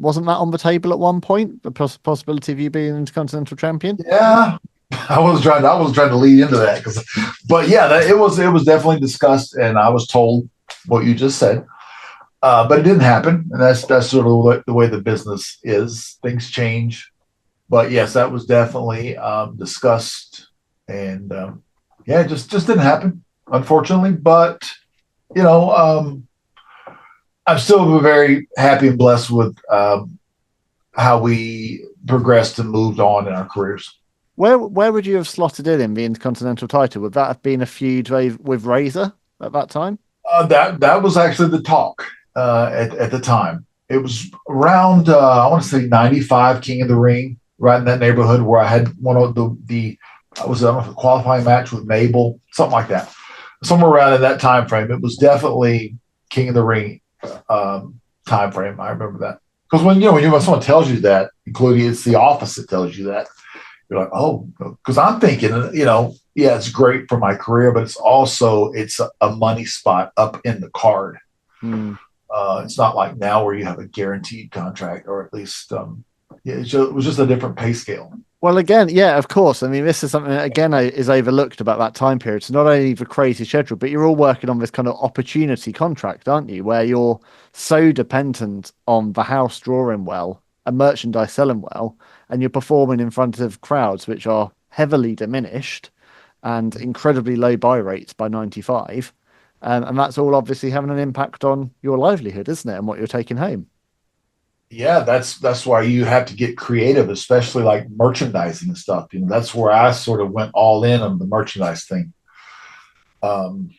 wasn't that on the table at one point? The possibility of you being Intercontinental Champion? Yeah, I was trying to lead into that but yeah, it was definitely discussed, and I was told what you just said, but it didn't happen, and that's sort of the way the business is. Things change, but yes, that was definitely discussed, and yeah, it just didn't happen, unfortunately. But you know, I'm still very happy and blessed with how we progressed and moved on in our careers. Where would you have slotted in the Intercontinental title? Would that have been a feud with Razor at that time? That was actually the talk at the time. It was around I want to say 95 King of the Ring, right in that neighborhood where I had one of the I was on a qualifying match with Mabel, something like that. Somewhere around in that time frame. It was definitely King of the Ring time frame. I remember that. Because when someone tells you that, including it's the office that tells you that, you're like, oh, because I'm thinking, yeah, it's great for my career, but it's a money spot up in the card. Hmm. It's not like now where you have a guaranteed contract, or at least, yeah, it was just a different pay scale. Well, again, yeah, of course. I mean, this is something that, again, is overlooked about that time period. So not only the crazy schedule, but you're all working on this kind of opportunity contract, aren't you? Where you're so dependent on the house drawing well and merchandise selling well, and you're performing in front of crowds which are heavily diminished and incredibly low buy rates by 95. And that's all obviously having an impact on your livelihood, isn't it? And what you're taking home. Yeah, that's why you have to get creative, especially like merchandising and stuff. That's where I sort of went all in on the merchandise thing. Um,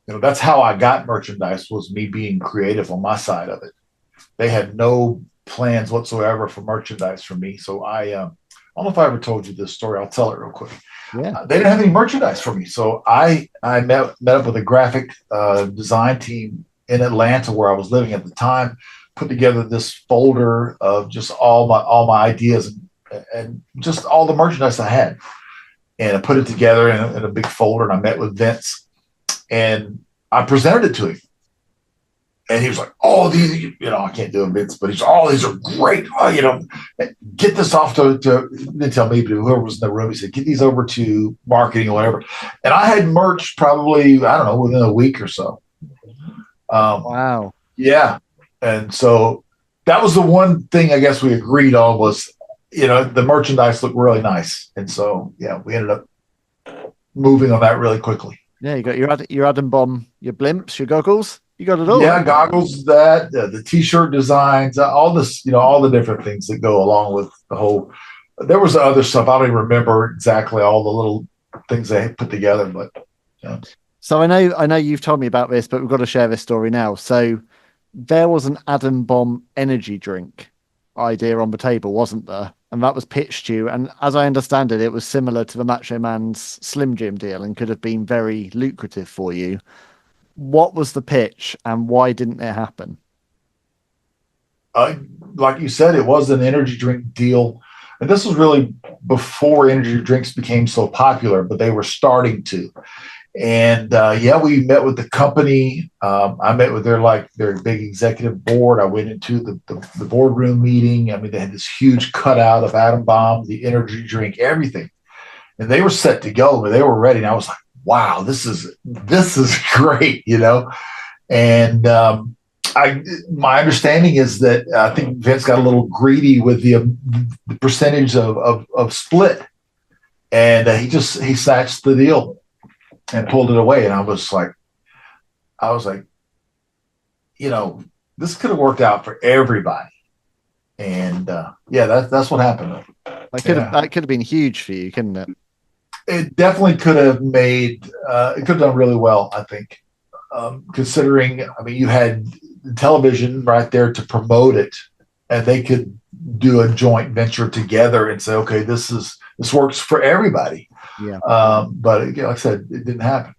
that's how I got merchandise, was me being creative on my side of it. They had no plans whatsoever for merchandise for me. So I don't know if I ever told you this story. I'll tell it real quick. Yeah. They didn't have any merchandise for me. So I met up with a graphic design team in Atlanta where I was living at the time, put together this folder of just all my ideas and just all the merchandise I had. And I put it together in a big folder, and I met with Vince and I presented it to him. And he was like, "Oh, these, I can't do them, Vince, but he's, oh, these are great. Oh, get this off to didn't tell me, but whoever was in the room, he said, get these over to marketing or whatever." And I had merch probably, I don't know, within a week or so. Wow. Yeah. And so that was the one thing I guess we agreed on was, the merchandise looked really nice. And so, yeah, we ended up moving on that really quickly. Yeah, you got your Adam Bomb, your blimps, your goggles. You got it all. Yeah, goggles, the T-shirt designs, all this, all the different things that go along with the whole. There was other stuff. I don't even remember exactly all the little things they put together, but yeah. So I know you've told me about this, but we've got to share this story now. So there was an Adam Bomb energy drink idea on the table, wasn't there? And that was pitched to you. And as I understand it, it was similar to the Macho Man's Slim Jim deal and could have been very lucrative for you. What was the pitch and why didn't it happen? Like you said, it was an energy drink deal. And this was really before energy drinks became so popular, but they were starting to. And yeah, we met with the company. I met with their big executive board. I went into the boardroom meeting. I mean, they had this huge cutout of Adam Bomb, the energy drink, everything. And they were set to go, but they were ready. And I was like, wow, this is great, And my understanding is that I think Vince got a little greedy with the percentage of split, and he snatched the deal and pulled it away. And I was like, this could have worked out for everybody. And yeah, that's what happened. That could have been huge for you, couldn't it? It definitely could have it could have done really well, I think, considering, I mean, you had television right there to promote it, and they could do a joint venture together and say, okay, this works for everybody. Yeah. But like I said, it didn't happen.